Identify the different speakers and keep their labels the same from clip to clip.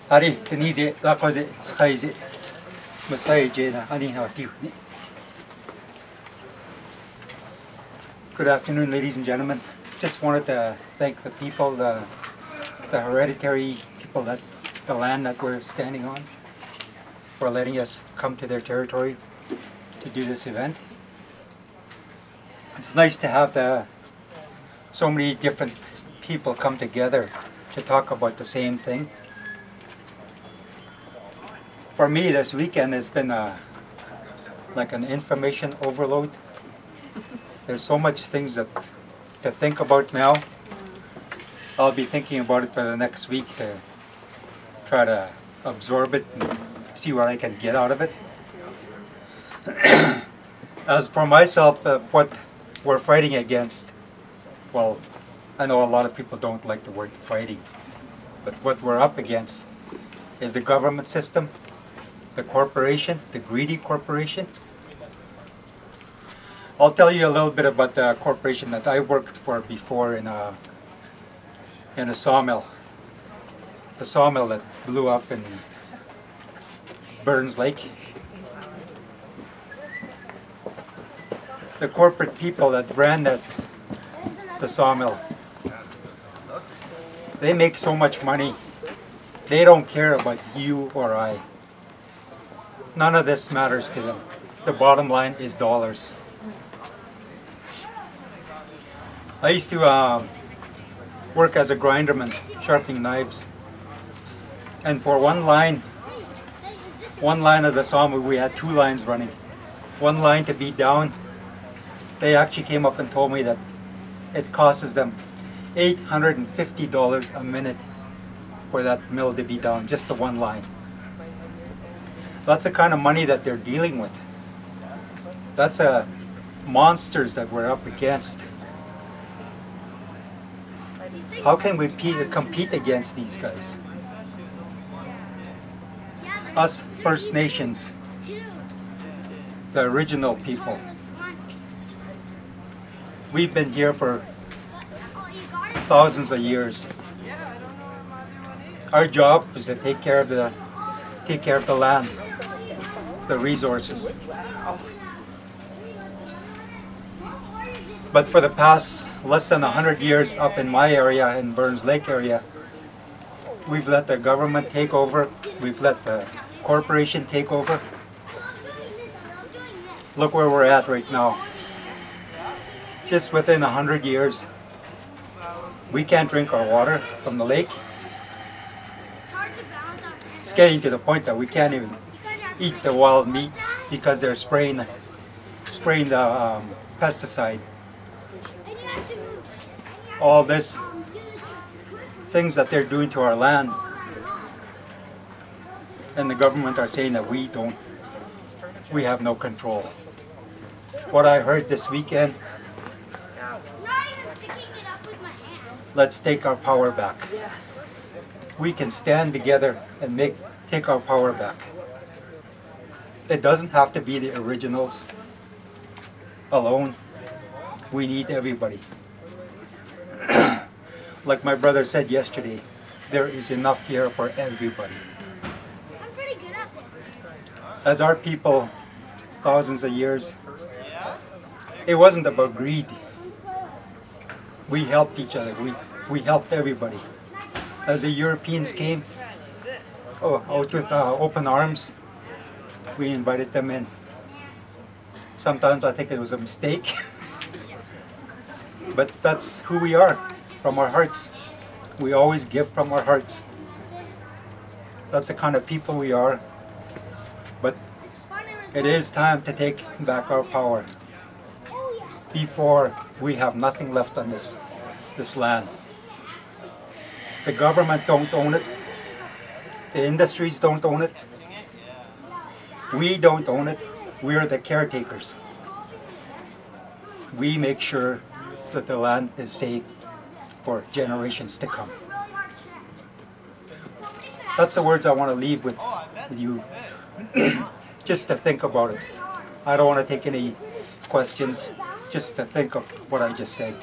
Speaker 1: Ari, Denise, Zakoze, Skyze, Masai Jena, Anina, Tiffany. Good afternoon, ladies and gentlemen. Just wanted to thank the people, the hereditary people, that the land that we're standing on, for letting us come to their territory to do this event. It's nice to have so many different people come together to talk about the same thing. For me, this weekend has been like an information overload. There's so much things to think about now. I'll be thinking about it for the next week to try to absorb it and see what I can get out of it. As for myself, what we're fighting against, well, I know a lot of people don't like the word fighting, but what we're up against is the government system, the corporation, the greedy corporation. I'll tell you a little bit about the corporation that I worked for before in a sawmill. The sawmill that blew up in Burns Lake. The corporate people that ran the sawmill, they make so much money. They don't care about you or I. None of this matters to them. The bottom line is dollars. I used to work as a grinderman, sharpening knives. And for one line of the sawmill, we had 2 lines running. One line to be down. They actually came up and told me that it costs them $850 a minute for that mill to be down, just the one line. That's the kind of money that they're dealing with. That's monsters that we're up against. How can we compete against these guys? Us First Nations, the original people, we've been here for thousands of years. Our job is to take care of the land, the resources. But for the past less than 100 years up in my area, in Burns Lake area, we've let the government take over, we've let the corporation take over. Look where we're at right now. Just within 100 years, we can't drink our water from the lake. It's getting to the point that we can't even eat the wild meat because they're spraying the pesticide. All this things that they're doing to our land, and the government are saying that we have no control. What I heard this weekend, let's take our power back. We can stand together and take our power back. It doesn't have to be the originals alone. We need everybody. Like my brother said yesterday, there is enough here for everybody.
Speaker 2: I'm pretty good at this.
Speaker 1: As our people, thousands of years, it wasn't about greed. We helped each other. We helped everybody. As the Europeans came out with open arms, we invited them in. Sometimes I think it was a mistake, but that's who we are, from our hearts. We always give from our hearts. That's the kind of people we are. But it is time to take back our power before we have nothing left on this land. The government don't own it. The industries don't own it. We don't own it. We're the caretakers. We make sure that the land is safe for generations to come. That's the words I want to leave with you, just to think about it. I don't want to take any questions, just to think of what I just said.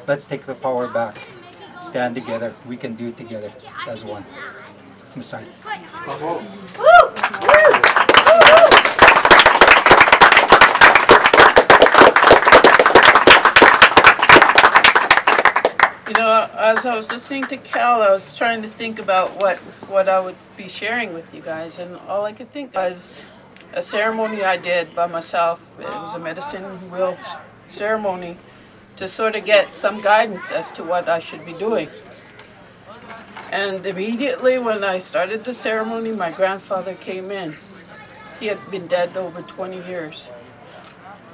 Speaker 1: Let's take the power back. Stand together. We can do it together as one. Masai.
Speaker 3: You know, as I was listening to Cal, I was trying to think about what I would be sharing with you guys, and all I could think was a ceremony I did by myself. It was a medicine wheel ceremony to sort of get some guidance as to what I should be doing. And immediately when I started the ceremony, my grandfather came in. He had been dead over 20 years.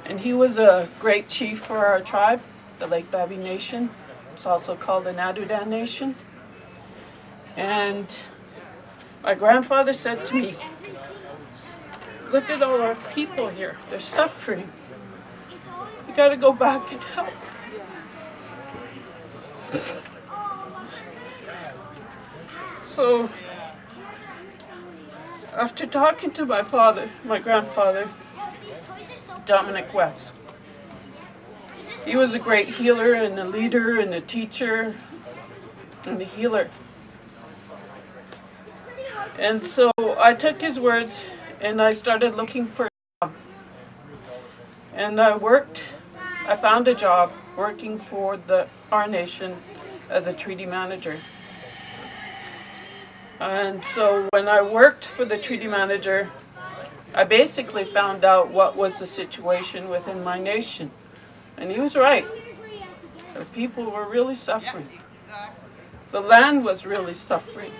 Speaker 3: And he was a great chief for our tribe, the Lake Babi Nation. It's also called the Nadudan Nation. And my grandfather said to me, "Look at all our people here. They're suffering. You got to go back and help." So, after talking to my father, my grandfather, Dominic West, he was a great healer and a leader and a teacher and a healer. And so I took his words and I started looking for a job. And I found a job working for our nation as a treaty manager. And so when I worked for the treaty manager, I basically found out what was the situation within my nation. And he was right. The people were really suffering. The land was really suffering.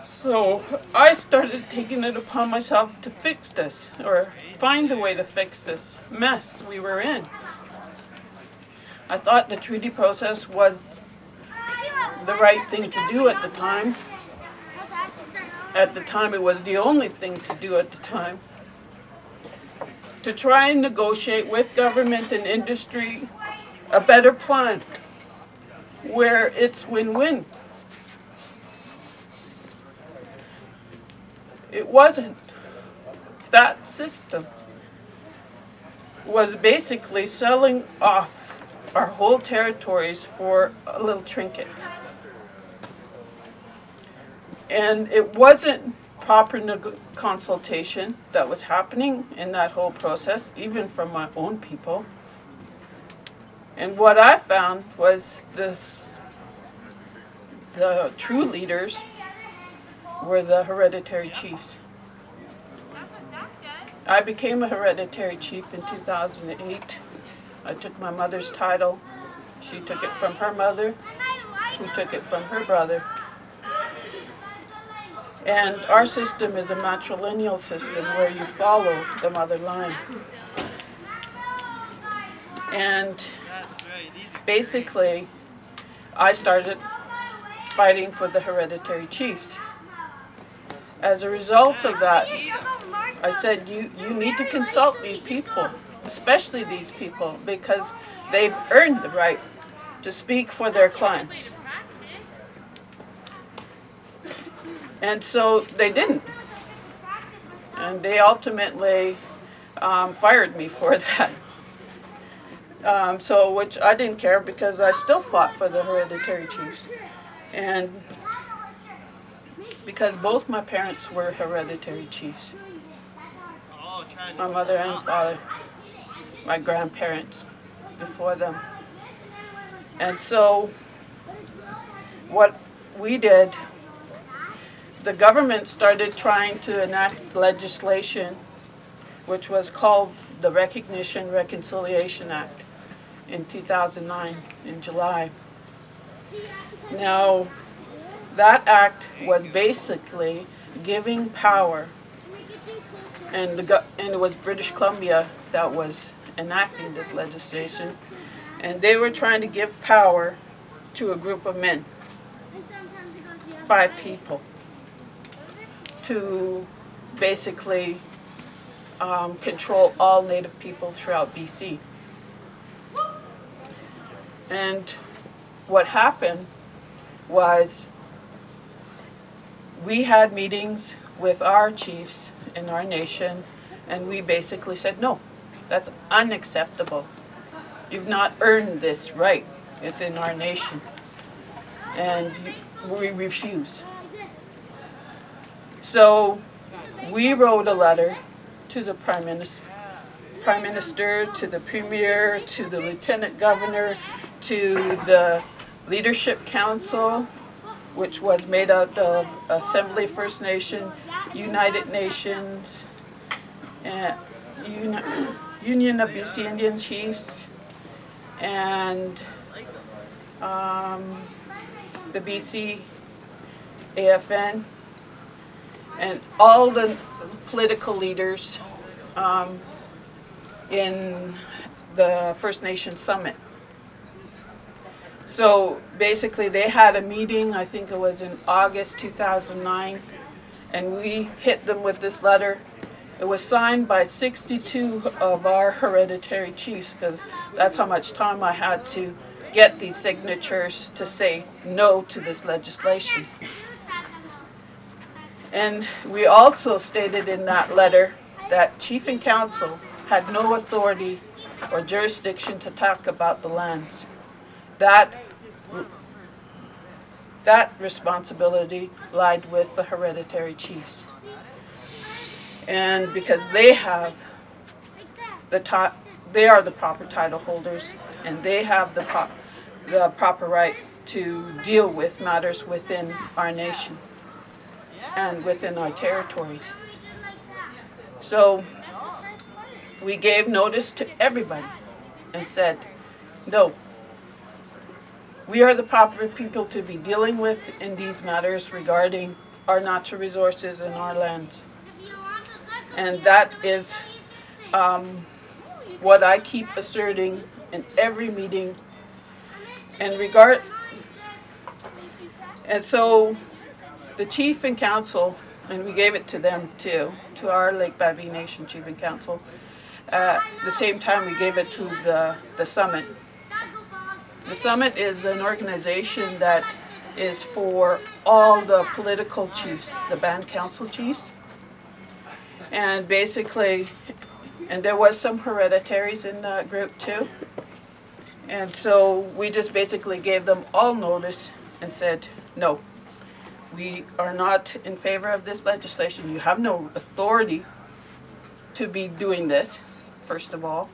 Speaker 3: So I started taking it upon myself to fix this, or find a way to fix this mess we were in. I thought the treaty process was the right thing to do at the time. At the time, it was the only thing to do at the time. To try and negotiate with government and industry a better plan where it's win-win. It wasn't. That system was basically selling off our whole territories for a little trinket. And it wasn't proper consultation that was happening in that whole process, even from my own people. And what I found was the true leaders were the hereditary chiefs. I became a hereditary chief in 2008. I took my mother's title. She took it from her mother, who took it from her brother. And our system is a matrilineal system where you follow the mother line. And basically, I started fighting for the hereditary chiefs. As a result of that, I said, you need to consult these people, especially these people, because they've earned the right to speak for their clients. And so they didn't. And they ultimately fired me for that. Which I didn't care, because I still fought for the hereditary chiefs. And because both my parents were hereditary chiefs. My mother and father, my grandparents before them. And so what we did, the government started trying to enact legislation which was called the Recognition Reconciliation Act in 2009 in July. Now, that act was basically giving power, and it was British Columbia that was enacting this legislation, and they were trying to give power to a group of men, 5 people, to basically control all Native people throughout BC. And what happened was we had meetings with our chiefs in our nation, and we basically said, no, that's unacceptable. You've not earned this right within our nation. And we refused. So we wrote a letter to the Prime Minister, to the Premier, to the Lieutenant Governor, to the Leadership Council, which was made out of Assembly First Nation, United Nations, and Union of BC Indian Chiefs, and the BC AFN, and all the political leaders in the First Nation Summit. So basically they had a meeting, I think it was in August 2009, and we hit them with this letter. It was signed by 62 of our hereditary chiefs, because that's how much time I had to get these signatures to say no to this legislation. And we also stated in that letter that Chief and Council had no authority or jurisdiction to talk about the lands. That responsibility lied with the hereditary chiefs. And because they have they are the proper title holders, and they have the proper right to deal with matters within our nation and within our territories. So we gave notice to everybody and said, no, we are the proper people to be dealing with in these matters regarding our natural resources and our lands. And that is what I keep asserting in every meeting. And so the Chief and Council, and we gave it to them too, to our Lake Baby Nation Chief and Council. At the same time, we gave it to the Summit. The Summit is an organization that is for all the political chiefs, the band council chiefs. And basically, and there was some hereditaries in that group too. And so we just basically gave them all notice and said, no, we are not in favor of this legislation. You have no authority to be doing this, first of all.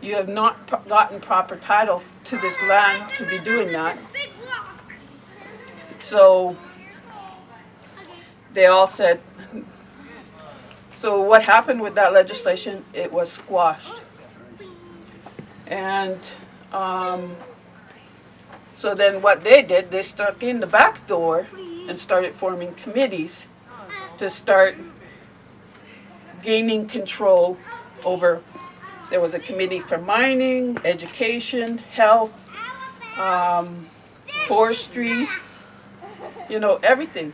Speaker 3: You have not gotten proper title to this land to be doing that. So they all said, so what happened with that legislation? It was squashed. And so then what they did, they stuck in the back door and started forming committees to start gaining control over. There was a committee for mining, education, health, forestry, you know, everything.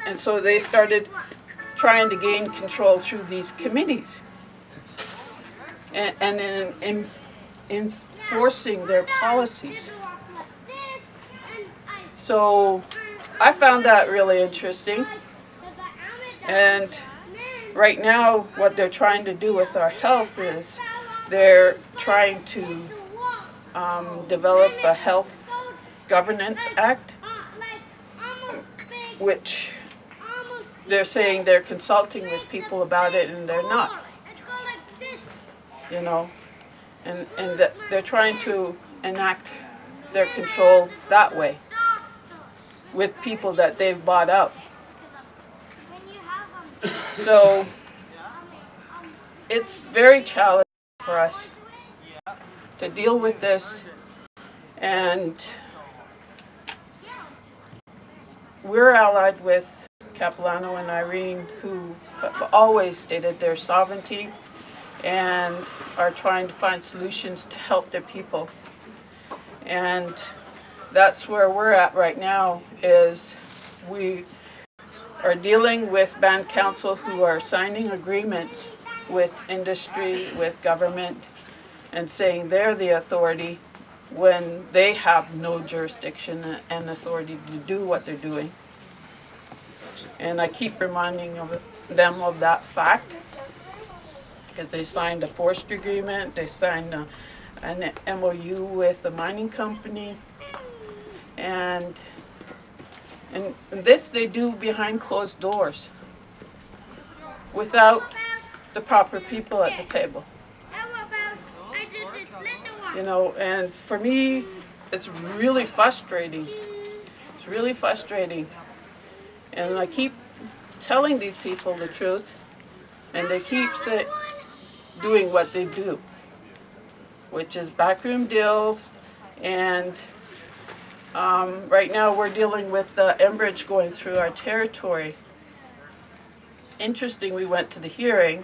Speaker 3: And so they started trying to gain control through these committees and in enforcing their policies. So I found that really interesting. And right now what they're trying to do with our health is they're trying to develop a health governance act, which they're saying they're consulting with people about it, and they're not. You know, and that they're trying to enact their control that way with people that they've bought out. So it's very challenging for us to deal with this, and we're allied with Capilano and Irene, who have always stated their sovereignty and are trying to find solutions to help their people. And that's where we're at right now, is we are dealing with band council who are signing agreements with industry, with government, and saying they're the authority when they have no jurisdiction and authority to do what they're doing. And I keep reminding them of that fact, because they signed a forestry agreement, they signed an MOU with the mining company, and And this they do behind closed doors, without the proper people at the table. You know, and for me, it's really frustrating. It's really frustrating. And I keep telling these people the truth, and they keep doing what they do, which is backroom deals. And right now we're dealing with the Enbridge going through our territory. Interesting, we went to the hearing,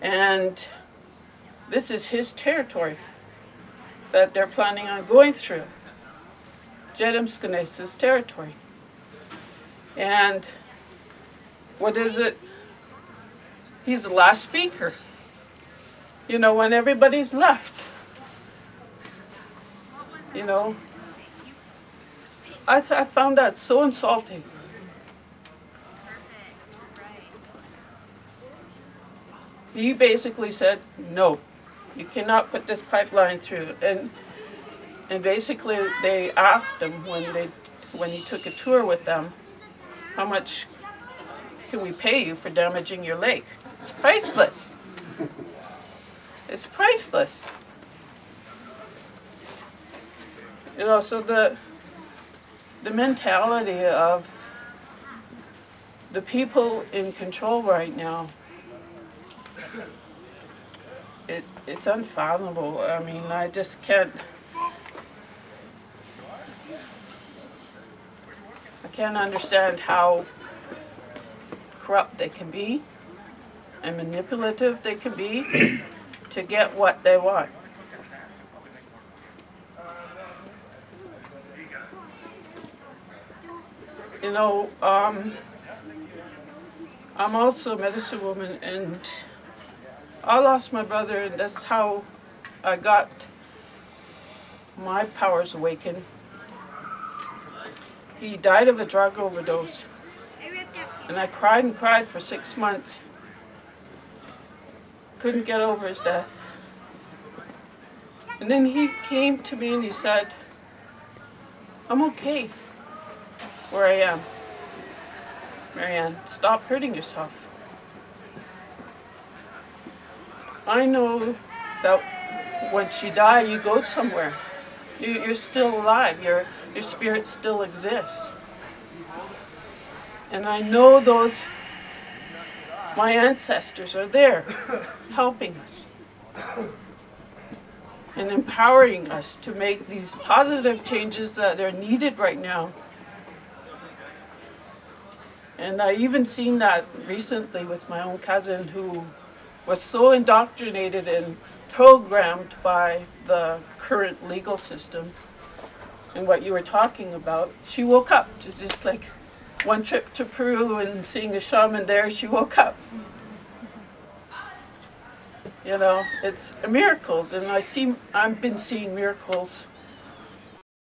Speaker 3: and this is his territory that they're planning on going through. Jedimskenesa's territory. And what is it? He's the last speaker. You know, when everybody's left. You know, I found that so insulting. He basically said, no, you cannot put this pipeline through. And basically they asked him when he took a tour with them, how much can we pay you for damaging your lake? It's priceless. It's priceless. You know, so the mentality of the people in control right now, it's unfathomable. I mean, I just can't understand how corrupt they can be and manipulative they can be to get what they want. You know, I'm also a medicine woman, and I lost my brother, and that's how I got my powers awakened. He died of a drug overdose, and I cried and cried for 6 months. Couldn't get over his death. And then he came to me and he said, I'm okay where I am. Marianne, stop hurting yourself. I know that once you die, you go somewhere. You're still alive. Your spirit still exists. And I know my ancestors are there helping us and empowering us to make these positive changes that are needed right now. And I even seen that recently with my own cousin, who was so indoctrinated and programmed by the current legal system and what you were talking about. She woke up, just like one trip to Peru and seeing a shaman there, she woke up. You know, it's miracles, and I've been seeing miracles